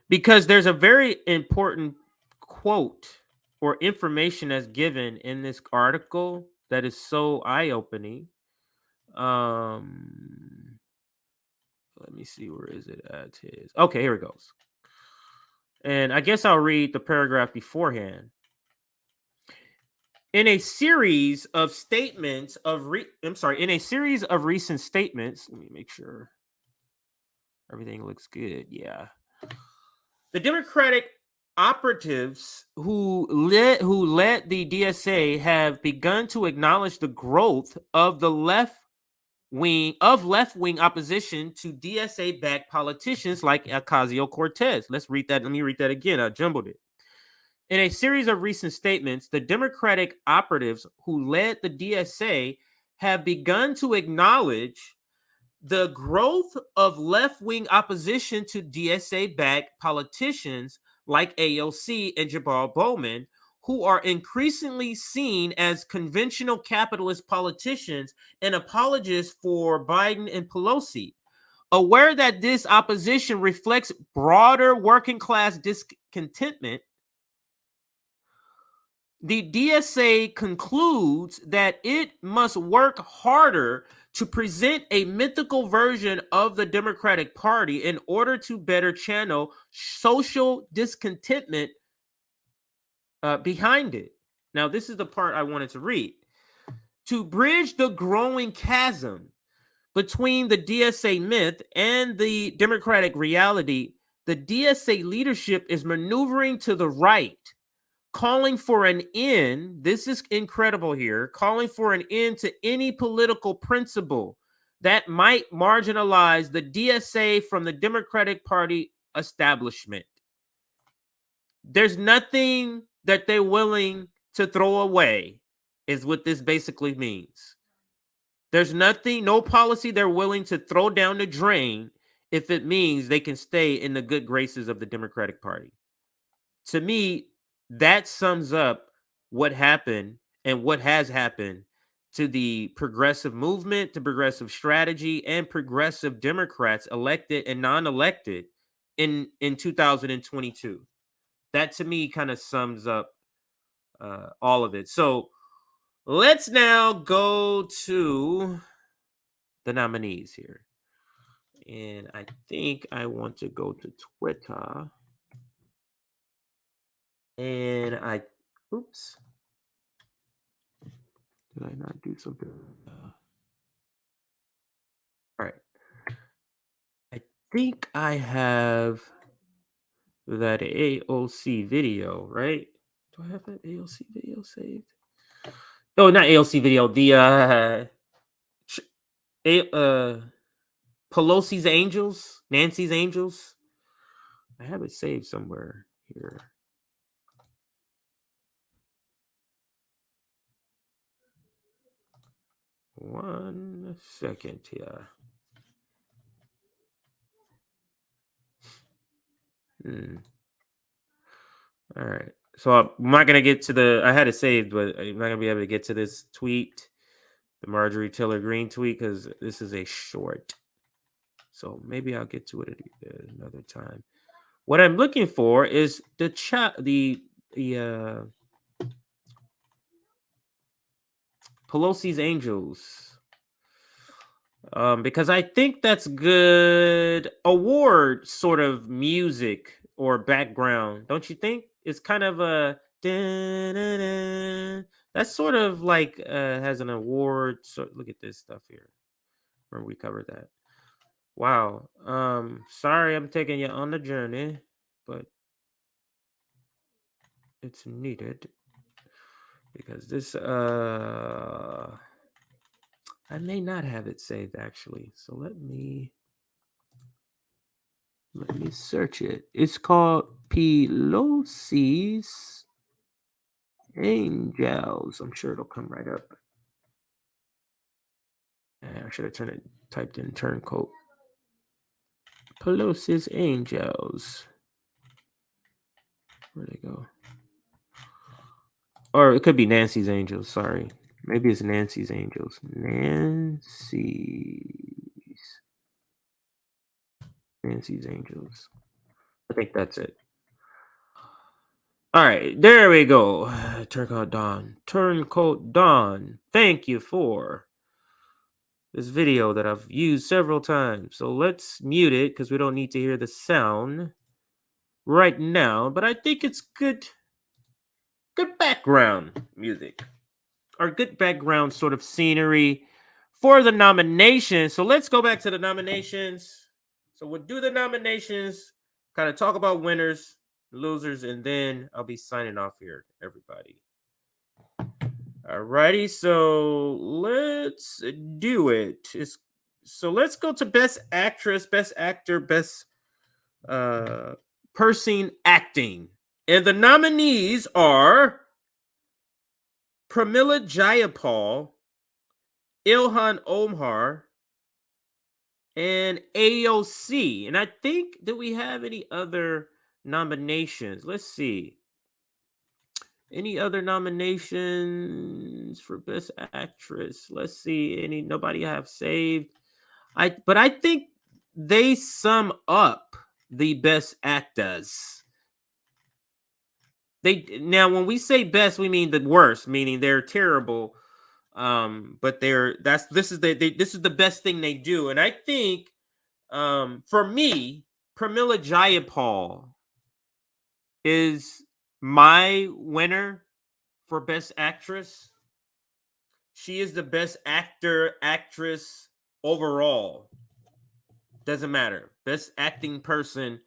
Because there's a very important quote or information that's given in this article that is so eye-opening. Let me see, where is it at? Okay, here it goes. And I guess I'll read the paragraph beforehand. In a series of statements in a series of recent statements, let me make sure everything looks good. Yeah. The Democratic operatives who led the DSA have begun to acknowledge the growth of the left-wing opposition to DSA-backed politicians like Ocasio-Cortez. Let me read that again. I jumbled it. In a series of recent statements, the Democratic operatives who led the DSA have begun to acknowledge the growth of left-wing opposition to DSA-backed politicians like AOC and Jabal Bowman, who are increasingly seen as conventional capitalist politicians and apologists for Biden and Pelosi. Aware that this opposition reflects broader working-class discontentment, the DSA concludes that it must work harder to present a mythical version of the Democratic Party in order to better channel social discontentment behind it. Now, this is the part I wanted to read. To bridge the growing chasm between the DSA myth and the Democratic reality, the DSA leadership is maneuvering to the right, calling for an end. This is incredible here. Calling for an end to any political principle that might marginalize the DSA from the Democratic Party establishment. There's nothing that they're willing to throw away, is what this basically means. There's nothing, no policy they're willing to throw down the drain if it means they can stay in the good graces of the Democratic Party. To me, that sums up what happened and what has happened to the progressive movement, to progressive strategy, and progressive Democrats, elected and non-elected, in 2022. That to me kind of sums up all of it. So let's now go to the nominees here. And I think I want to go to Twitter. And oops. Did I not do something? All right. I think I have that AOC video, right? Do I have that AOC video saved? Oh, not AOC video. The Pelosi's Angels, Nancy's Angels. I have it saved somewhere here. One second here. All right. So I'm not gonna get to the. I had it saved, but I'm not gonna be able to get to this tweet, the Marjorie Taylor Greene tweet, because this is a short. So maybe I'll get to it at another time. What I'm looking for is the Pelosi's Angels, because I think that's good award sort of music or background, don't you think? It's kind of a that's sort of like has an award. So look at this stuff here where we covered that. Wow. Sorry I'm taking you on the journey, but it's needed because this I may not have it saved actually. So let me search it. It's called Pelosi's Angels. I'm sure it'll come right up. I should have typed in turncoat. Pelosi's Angels. Where'd they go? Or it could be Nancy's Angels. Sorry. Maybe it's Nancy's Angels. Nancy's Angels. I think that's it. All right, there we go. Turncoat Dawn. Turncoat Dawn. Thank you for this video that I've used several times. So let's mute it because we don't need to hear the sound right now. But I think it's good background music or good background sort of scenery for the nominations. So let's go back to the nominations. So we'll do the nominations, kind of talk about winners, losers, and then I'll be signing off here, everybody. All righty, so let's do it. So let's go to Best Actress, Best Actor, Best Person Acting. And the nominees are Pramila Jayapal, Ilhan Omar, and AOC. And I think, do we have any other nominations? Let's see. Any other nominations for Best Actress? Let's see. Nobody I have saved. But I think they sum up the Best Actors. Now when we say best, we mean the worst, meaning they're terrible. But this is the best thing they do. And I think for me, Pramila Jayapal is my winner for Best Actress. She is the best actress overall. Doesn't matter. Best acting person.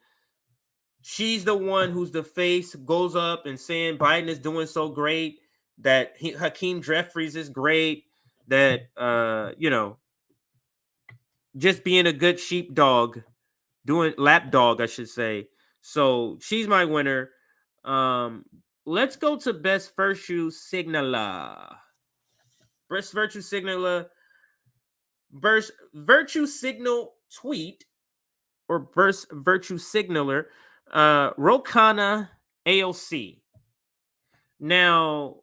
She's the one who's the face, goes up and saying Biden is doing so great, that Hakeem Jeffries is great, that just being a good sheepdog, doing lapdog, I should say. So she's my winner. Let's go to best virtue signaler. Best virtue signaler. Best virtue signal tweet or burst virtue signaler. Rokana AOC. Now,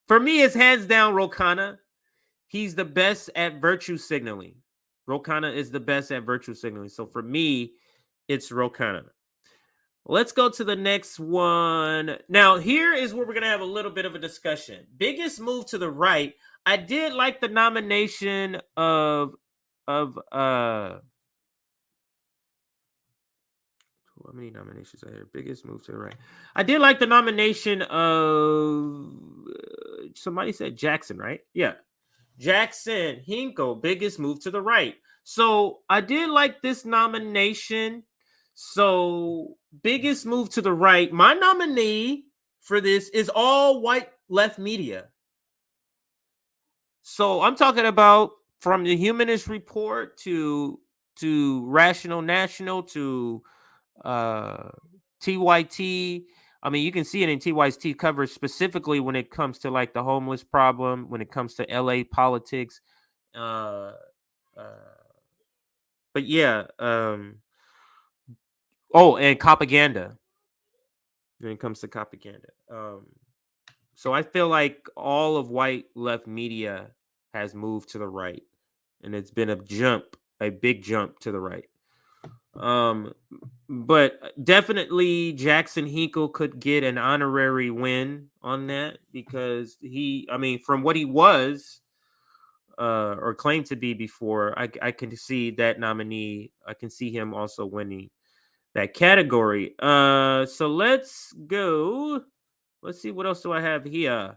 for me, it's hands down Rokana. He's the best at virtue signaling. Rokana is the best at virtue signaling. So for me, it's Rokana. Let's go to the next one. Now, here is where we're going to have a little bit of a discussion. Biggest move to the right. I did like the nomination of how many nominations are here? Biggest move to the right. I did like the nomination of somebody said Jackson, right? Yeah. Jackson Hinkle, biggest move to the right. So I did like this nomination. So biggest move to the right. My nominee for this is all white left media. So I'm talking about from the Humanist Report to Rational National to TYT. I mean, you can see it in TYT coverage specifically when it comes to like the homeless problem, when it comes to LA politics. But yeah. Oh, and propaganda. When it comes to propaganda. So I feel like all of white left media has moved to the right, and it's been a big jump to the right. But definitely Jackson Hinkle could get an honorary win on that because from what he was or claimed to be before, I can see that nominee. I can see him also winning that category. So let's go. Let's see what else do I have here.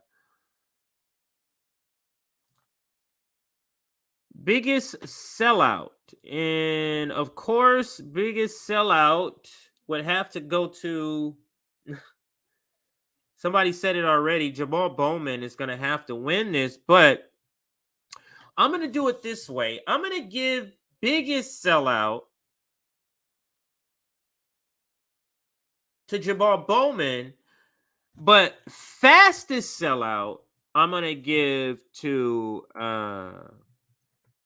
Biggest sellout. And of course, biggest sellout would have to go to somebody said it already. Jamal Bowman is going to have to win this, but I'm going to do it this way. I'm going to give biggest sellout to Jamal Bowman, but fastest sellout I'm going to give to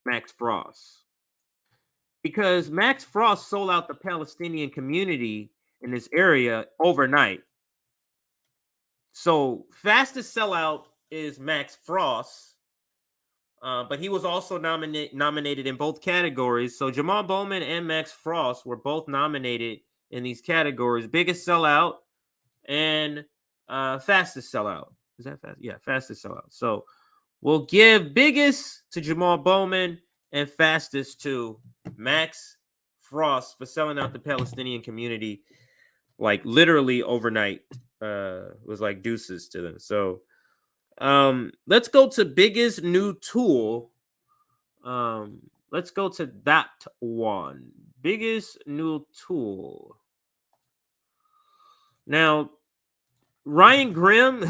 Max Frost. Because Max Frost sold out the Palestinian community in this area overnight. So fastest sellout is Max Frost, but he was also nominated in both categories. So Jamal Bowman and Max Frost were both nominated in these categories: biggest sellout and fastest sellout. Is that fast? Yeah, fastest sellout. So we'll give biggest to Jamal Bowman and fastest to Max Frost for selling out the Palestinian community like literally overnight. Was like deuces to them. So let's go to biggest new tool. Let's go to that one. Biggest new tool. Now, Ryan Grimm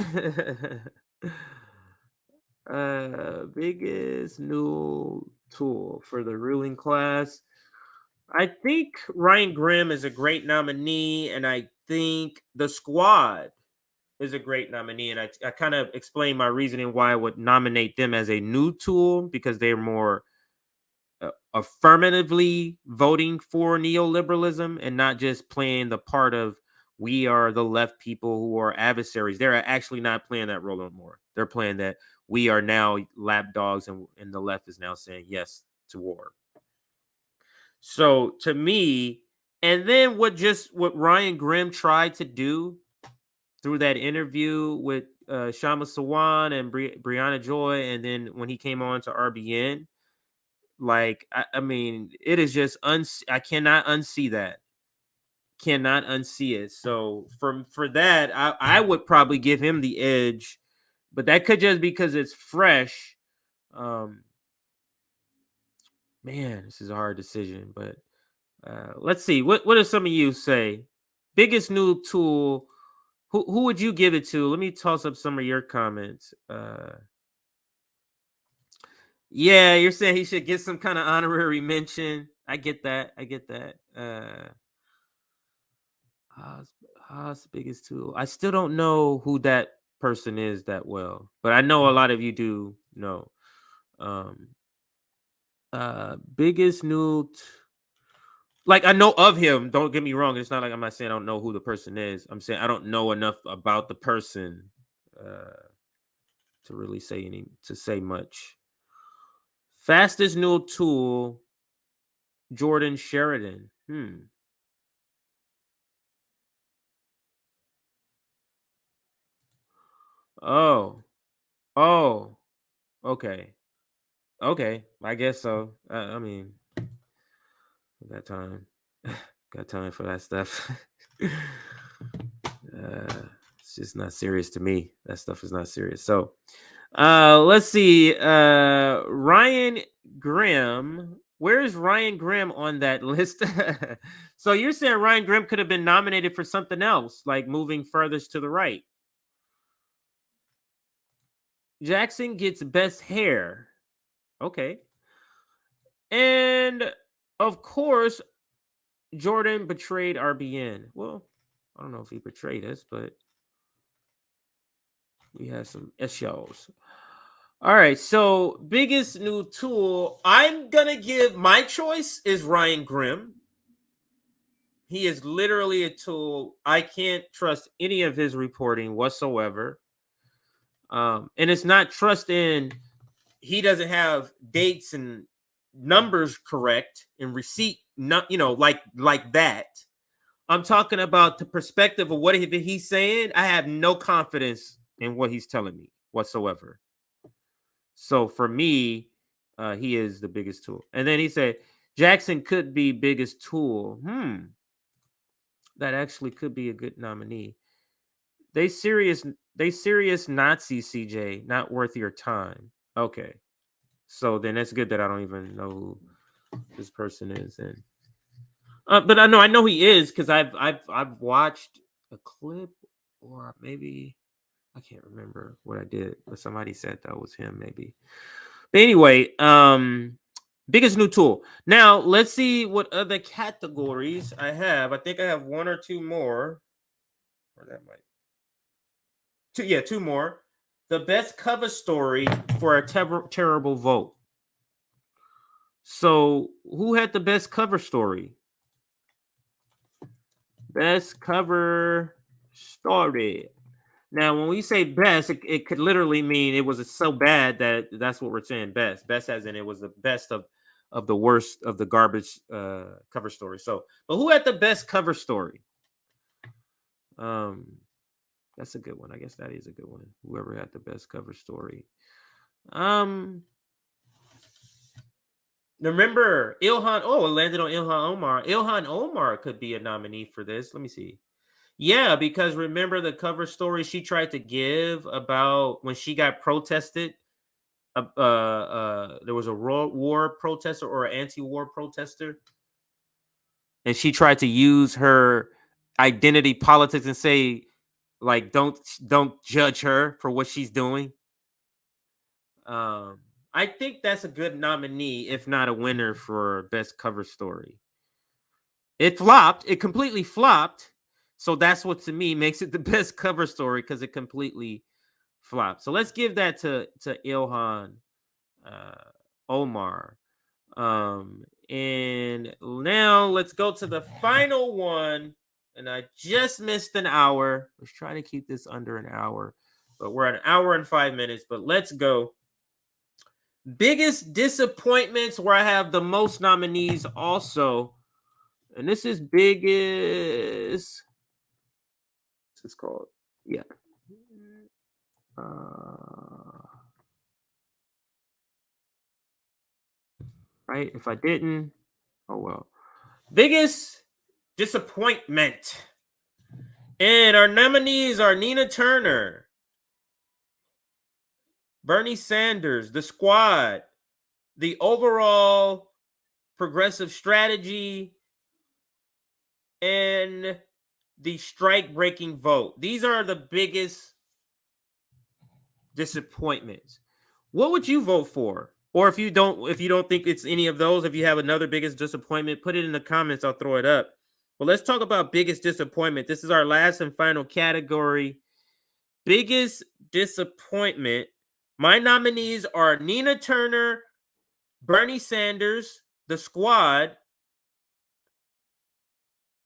biggest new tool for the ruling class. I think Ryan Grimm is a great nominee, and I think the squad is a great nominee. And I kind of explained my reasoning why I would nominate them as a new tool because they're more affirmatively voting for neoliberalism and not just playing the part of we are the left people who are adversaries. They're actually not playing that role anymore. They're playing that we are now lapdogs and the left is now saying yes to war. So to me, and then what Ryan Grimm tried to do through that interview with Shama Sawan and Brianna Joy, and then when he came on to RBN, like I mean, it is just I cannot unsee that. Cannot unsee it. So for that, I would probably give him the edge, but that could just because it's fresh. Man, this is a hard decision, but let's see. What do some of you say? Biggest new tool. Who would you give it to? Let me toss up some of your comments. Yeah, you're saying he should get some kind of honorary mention. I get that. Haas biggest tool. I still don't know who that person is that well, but I know a lot of you do know. Biggest new. Like I know of him. Don't get me wrong. It's not like I'm not saying I don't know who the person is. I'm saying I don't know enough about the person to really say much. Fastest new tool, Jordan Sheridan. Oh. Okay. I guess so. I mean, got time. Got time for that stuff. It's just not serious to me. That stuff is not serious. So, let's see. Ryan Grimm. Where is Ryan Grimm on that list? So you're saying Ryan Grimm could have been nominated for something else, like moving furthest to the right. Jackson gets best hair. Okay. And of course, Jordan betrayed RBN. Well, I don't know if he betrayed us, but we have some issues. All right, so biggest new tool. I'm gonna give my choice is Ryan Grimm. He is literally a tool. I can't trust any of his reporting whatsoever. And it's not trust in he doesn't have dates and numbers correct and receipt, not like that. I'm talking about the perspective of what he's saying. I have no confidence in what he's telling me whatsoever. So for me, he is the biggest tool. And then he said Jackson could be biggest tool. That actually could be a good nominee. They serious Nazi CJ, not worth your time. Okay. So then that's good that I don't even know who this person is. And but I know he is because I've watched a clip, or maybe I can't remember what I did, but somebody said that was him maybe. But anyway, biggest new tool. Now let's see what other categories I have. I think I have one or two more. Or that might two more. The best cover story for a terrible vote. So who had the best cover story? Best cover story. Now, when we say best, it could literally mean it was so bad that that's what we're saying. Best as in it was the best of the worst of the garbage cover story. So, but who had the best cover story? That's a good one. I guess that is a good one. Whoever had the best cover story. Remember Ilhan? Oh, it landed on Ilhan Omar. Ilhan Omar could be a nominee for this. Let me see. Yeah, because remember the cover story she tried to give about when she got protested. There was a war protester or an anti-war protester, and she tried to use her identity politics and say, like, don't judge her for what she's doing. I think that's a good nominee, if not a winner for best cover story. It flopped. It completely flopped. So that's what to me makes it the best cover story, because it completely flopped. So let's give that to Ilhan Omar. And now let's go to the final one. And I just missed an hour. I was trying to keep this under an hour, but we're at an hour and 5 minutes. But let's go. Biggest disappointments, where I have the most nominees also. And this is biggest. What's this called? Yeah. Right? If I didn't, oh well. Biggest disappointment. And our nominees are Nina Turner, Bernie Sanders, the Squad, the overall progressive strategy, and the strike-breaking vote. These are the biggest disappointments. What would you vote for? Or if you don't think it's any of those, if you have another biggest disappointment, put it in the comments. I'll throw it up. Well, let's talk about biggest disappointment. This is our last and final category. Biggest disappointment. My nominees are Nina Turner, Bernie Sanders, the Squad,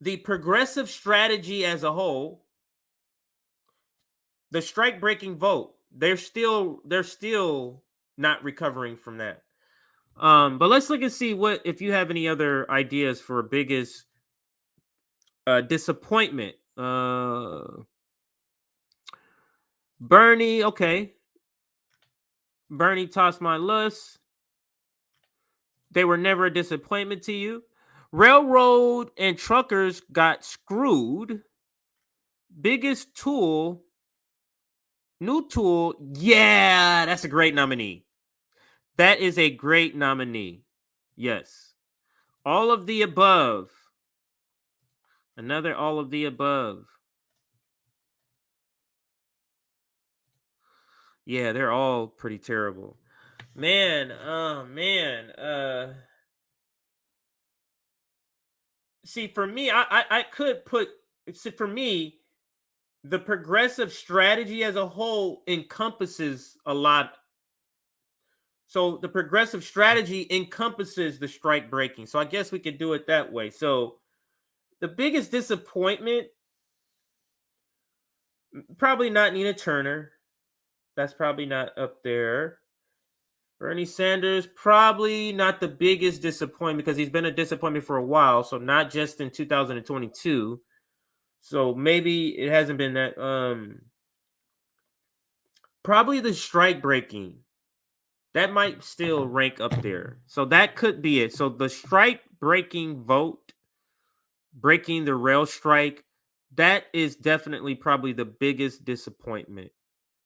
the progressive strategy as a whole, the strike-breaking vote. They're still not recovering from that. But let's look and see if you have any other ideas for biggest disappointment. Bernie, okay. Bernie tossed my lust. They were never a disappointment to you. Railroad and truckers got screwed. Biggest tool, new tool. Yeah, that's a great nominee. That is a great nominee. Yes. All of the above. Another all of the above. Yeah, they're all pretty terrible. Man, oh man. See, for me, I could put, for me, the progressive strategy as a whole encompasses a lot. So the progressive strategy encompasses the strike breaking. So I guess we could do it that way. So the biggest disappointment, probably not Nina Turner. That's probably not up there. Bernie Sanders, probably not the biggest disappointment because he's been a disappointment for a while. So not just in 2022. So maybe it hasn't been that. Probably the strike breaking. That might still rank up there. So that could be it. So the strike breaking vote, breaking the rail strike, that is definitely probably the biggest disappointment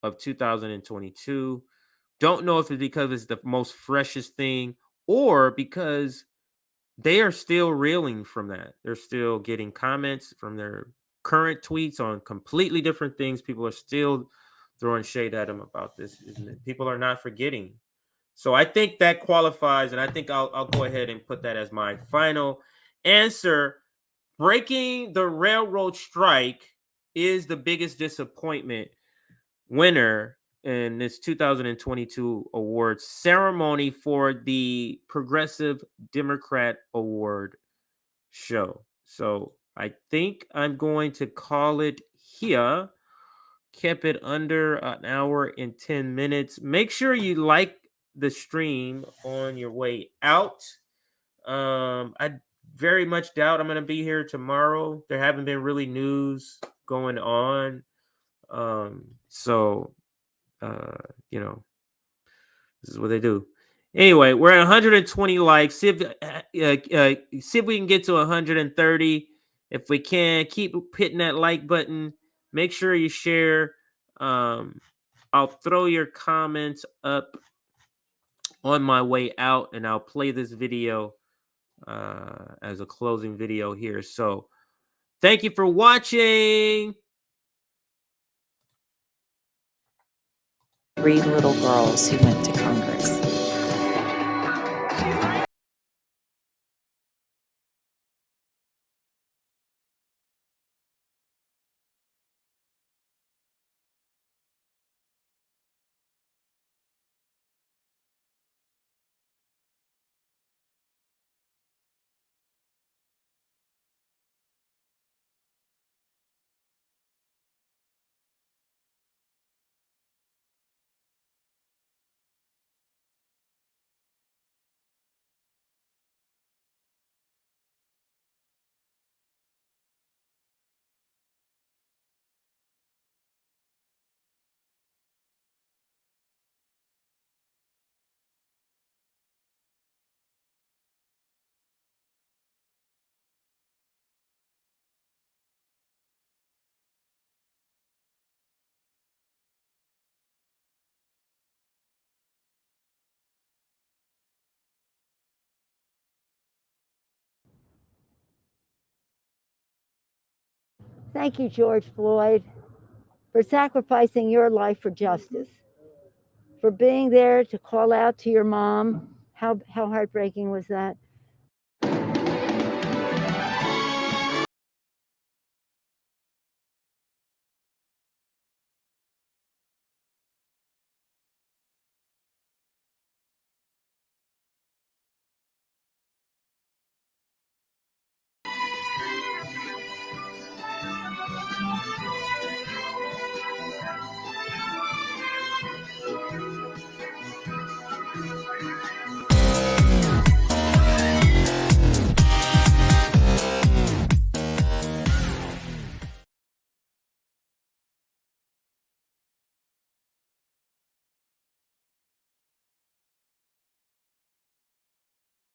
of 2022. Don't know if it's because it's the most freshest thing or because they are still reeling from that. They're still getting comments from their current tweets on completely different things. People are still throwing shade at them about this. People are not forgetting. So I think that qualifies, and I think I'll go ahead and put that as my final answer. Breaking the railroad strike is the biggest disappointment winner in this 2022 awards ceremony for the Progressive Democrat Award show. So I think I'm going to call it here. Kept it under an hour and 10 minutes. Make sure you like the stream on your way out. I very much doubt I'm going to be here tomorrow. There haven't been really news going on. So you know, this is what they do. Anyway, we're at 120 likes. See if we can get to 130. If we can, keep hitting that like button. Make sure you share. I'll throw your comments up on my way out, and I'll play this video as a closing video here. So, thank you for watching. 3 little girls who went to Congress. Thank you, George Floyd, for sacrificing your life for justice, for being there to call out to your mom. How heartbreaking was that?